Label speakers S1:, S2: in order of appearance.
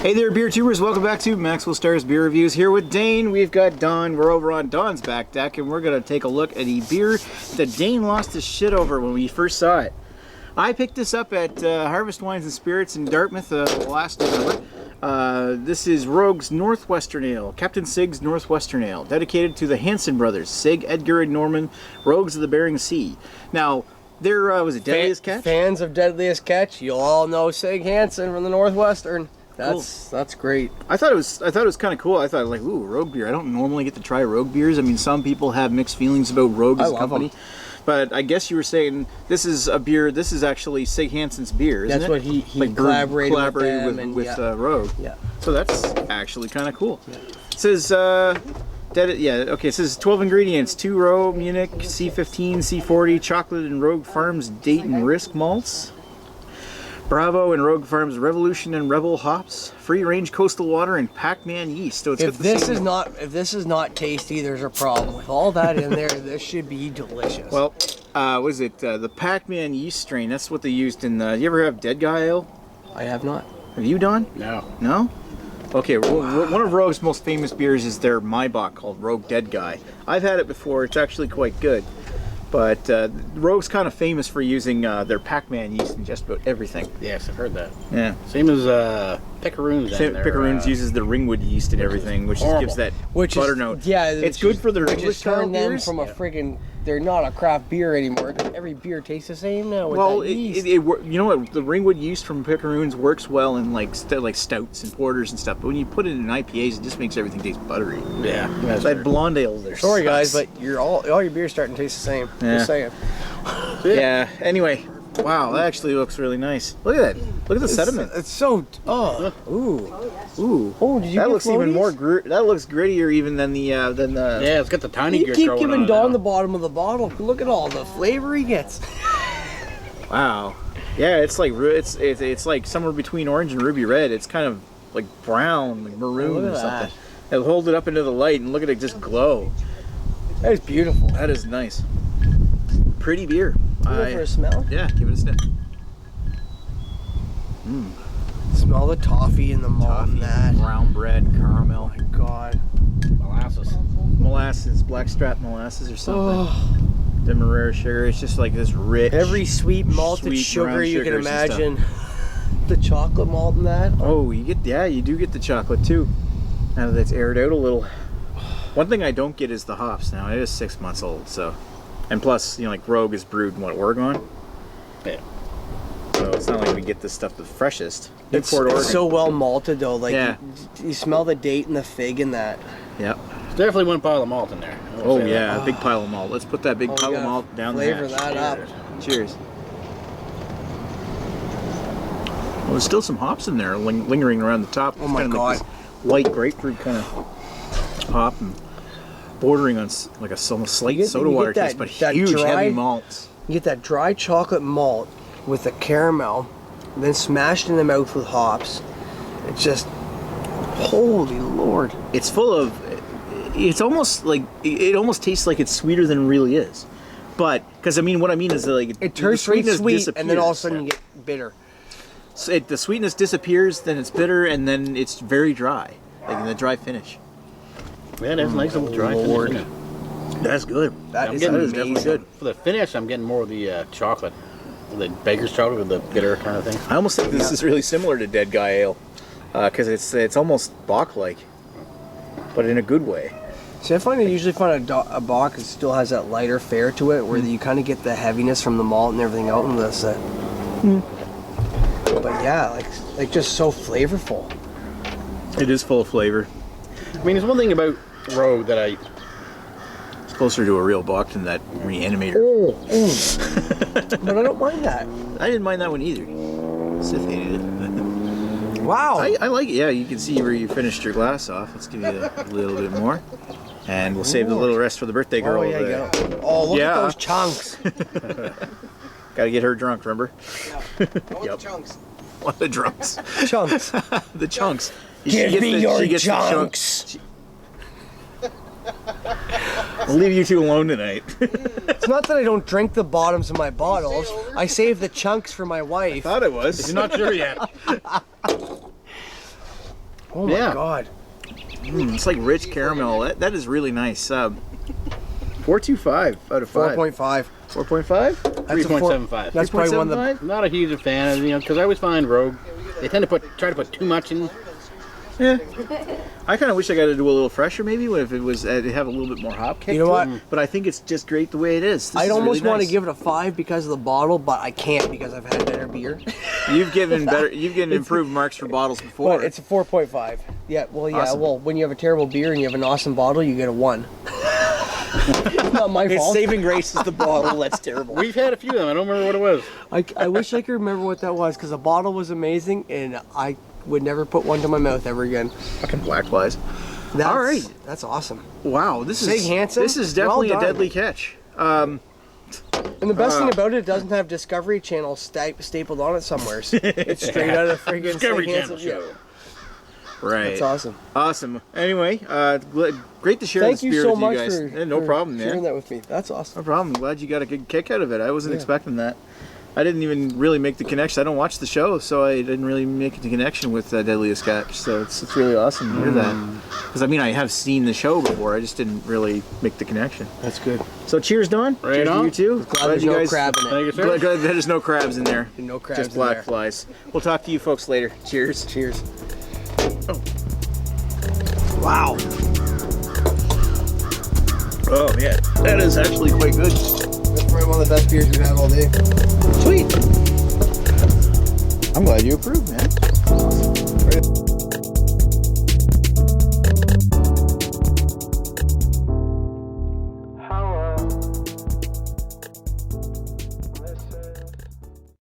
S1: Hey there, beer tubers. Welcome back to Maxwell Starr's Beer Reviews. Here with Dane, we've got Don. We're over on Don's back deck, and we're going to take a look at a beer that Dane lost his shit over when we first saw it. I picked this up at Harvest Wines and Spirits in Dartmouth last November. This is Rogue's Northwestern Ale, Captain Sig's Northwestern Ale, dedicated to the Hansen brothers, Sig, Edgar, and Norman, Rogues of the Bering Sea. Now, there was it Deadliest Catch?
S2: Fans of Deadliest Catch, you'll all know Sig Hansen from the Northwestern. That's great.
S1: I thought it was kind of cool. I thought, like, ooh, Rogue beer. I don't normally get to try Rogue beers. I mean, some people have mixed feelings about Rogue as a company. But I guess you were saying this is a beer. This is actually Sig Hansen's beer, isn't it?
S2: That's what he
S1: like
S2: collaborated
S1: with Rogue.
S2: Yeah.
S1: So that's actually kind of cool. Yeah. It says it says 12 ingredients: 2 Row Munich C15, C40, chocolate and Rogue Farms Dayton Risk malts, Bravo and Rogue Farms Revolution and Rebel hops, free-range coastal water, and Pac-Man yeast. So it's
S2: if this is not tasty, there's a problem. With all that in there, this should be delicious.
S1: Well, was it the Pac-Man yeast strain? That's what they used in. You ever have Dead Guy Ale?
S2: I have not.
S1: Have you, Don?
S3: No.
S1: No? Okay, one of Rogue's most famous beers is their Maibach called Rogue Dead Guy. I've had it before. It's actually quite good. But Rogue's kind of famous for using their Pac-Man yeast in just about everything.
S3: Yes, I've heard that.
S1: Yeah.
S3: Same as Picaroons.
S1: Picaroons uses the Ringwood yeast and everything, which just gives that butter note.
S2: Yeah,
S1: it's good for their English style beers.
S2: From a friggin', they're not a craft beer anymore. Every beer tastes the same now. With
S1: Well,
S2: that yeast.
S1: you know what? The Ringwood yeast from Picaroons works well in like stouts and porters and stuff. But when you put it in IPAs, it just makes everything taste buttery.
S3: Yeah.
S1: It's like blonde ales. There.
S2: Sorry guys, but all your beers starting to taste the same.
S1: Yeah.
S2: Just saying.
S1: Yeah. Anyway, wow, that actually looks really nice. Look at that. Look at the sediment.
S2: It's so. Oh. Ooh.
S1: Ooh.
S2: Oh, did you?
S1: That
S2: get
S1: looks
S2: floaties?
S1: even more. That looks grittier even than the.
S3: Yeah, it's got the tiny.
S2: You keep giving
S3: on
S2: Don the bottom of the bottle. Look at all the flavor he gets.
S1: Wow. Yeah, it's like it's like somewhere between orange and ruby red. It's kind of like brown, like maroon or something. And hold it up into the light and look at it just glow.
S2: That is beautiful.
S1: That is nice. Pretty beer.
S2: Give it for a smell?
S1: Yeah, give it a sniff.
S2: Smell the toffee and the malt and that.
S1: Brown bread, caramel.
S2: Oh my god.
S1: Molasses, blackstrap molasses or something. Oh. Demerara sugar. It's just like this rich.
S2: Every sweet malted sugar you can imagine. The chocolate malt and that.
S1: Oh, you do get the chocolate too. Now that it's aired out a little. One thing I don't get is the hops. Now it is 6 months old, so. And plus, like Rogue is brewed in Oregon.
S3: Yeah.
S1: So it's not like we get this stuff the freshest.
S2: It's so well malted though. Like you smell the date and the fig in that.
S1: Yep.
S3: Definitely one pile of malt in there.
S1: Oh yeah, a big pile of malt. Let's put that big pile of malt down there.
S2: Flavor that up.
S1: Cheers. Well, there's still some hops in there lingering around the top.
S2: Oh my god.
S1: Like light grapefruit kind of hop and bordering on like a slight soda water taste, but huge heavy malts.
S2: You get that dry chocolate malt with the caramel, and then smashed in the mouth with hops. It's just, holy lord.
S1: It's full of, it's almost like, it almost tastes like it's sweeter than it really is. But, because what I mean is like,
S2: it turns straight sweet and then all of a sudden you get bitter.
S1: So the sweetness disappears, then it's bitter, and then it's very dry, like in the dry finish.
S3: Yeah, that's nice little dry finish.
S1: That's good. That is definitely good.
S3: For the finish, I'm getting more of the chocolate. The baker's chocolate with the bitter kind of thing.
S1: I almost think this is really similar to Dead Guy Ale, because it's almost Bock-like, but in a good way.
S2: See, I usually find a Bock that still has that lighter fare to it, where you kind of get the heaviness from the malt and everything out in this. But yeah, like just so flavorful.
S1: It is full of flavor.
S3: There's one thing about Rogue that
S1: It's closer to a real Bock than that Reanimator.
S2: But I don't mind that.
S1: I didn't mind that one either. Sith hated it.
S2: Wow.
S1: I like it. Yeah, you can see where you finished your glass off. Let's give you a little bit more. And we'll save the little rest for the birthday girl.
S2: Oh, yeah, look at those chunks.
S1: Gotta get her drunk, remember?
S2: Yeah. I want the chunks.
S1: What the drunks?
S2: Chunks.
S1: The chunks.
S2: Give me your chunks.
S1: We'll leave you two alone tonight.
S2: It's not that I don't drink the bottoms of my bottles. I save the chunks for my wife.
S1: I thought it was.
S3: you're not sure yet.
S2: Oh my
S3: Yeah.
S2: God.
S1: It's like rich caramel. That is really nice. 4.25 out of 5.
S2: 4.5.
S1: 4.5?
S2: That's a
S3: 3.75.
S2: That's probably one of the.
S1: 3.75?
S3: I'm not a huge fan of, because I always find Rogue, they tend to try to put too much in.
S1: Yeah. I kind of wish I got to do a little fresher, maybe, if it was it have a little bit more hop kick.
S2: You know
S1: to
S2: what?
S1: it. But I think it's just great the way it is. This
S2: I'd
S1: is
S2: almost
S1: really
S2: want to
S1: nice.
S2: give it a 5 because of the bottle, but I can't because I've had better beer.
S1: You've given improved marks for bottles before.
S2: But it's a 4.5. Yeah, well, yeah,
S1: Awesome.
S2: well, when you have a terrible beer and you have an awesome bottle, you get a 1. Not my
S1: It's
S2: fault.
S1: saving grace is the bottle. That's terrible.
S3: We've had a few of them. I don't remember what it was.
S2: I wish I could remember what that was because the bottle was amazing and I would never put one to my mouth ever again.
S1: Fucking black flies.
S2: That's,
S1: All right.
S2: That's awesome.
S1: Wow, this
S2: Sig
S1: is
S2: Hansen,
S1: this is definitely
S2: well
S1: a
S2: done.
S1: deadly catch.
S2: And the best thing about it doesn't have Discovery Channel stapled on it somewhere. It's straight out of friggin'
S3: Discovery
S2: Sig
S3: Channel
S2: Hansen.
S3: show.
S1: Right.
S2: That's awesome.
S1: Awesome. Anyway, great to share
S2: Thank
S1: this
S2: you
S1: beer
S2: so
S1: with you
S2: much
S1: guys.
S2: for,
S1: No
S2: for
S1: problem,
S2: sharing
S1: man.
S2: that with me. That's awesome.
S1: No problem. I'm glad you got a good kick out of it. I wasn't expecting that. I didn't even really make the connection. I don't watch the show, so I didn't really make the connection with Deadliest Catch. So it's really awesome to hear that. Because I mean, I have seen the show before. I just didn't really make the connection.
S2: That's good.
S1: So cheers, Don.
S3: Right
S1: cheers
S3: on.
S1: to you too.
S2: Glad there's no crab in it.
S3: Thank you, sir.
S1: Glad there's no crabs in there.
S2: No crabs
S1: Just
S2: in
S1: black
S2: there.
S1: flies. We'll talk to you folks later. Cheers.
S2: Cheers.
S1: Wow. Oh man, that is actually quite good.
S2: That's probably one of the best beers we've had all day.
S1: Sweet. I'm glad you approved, man.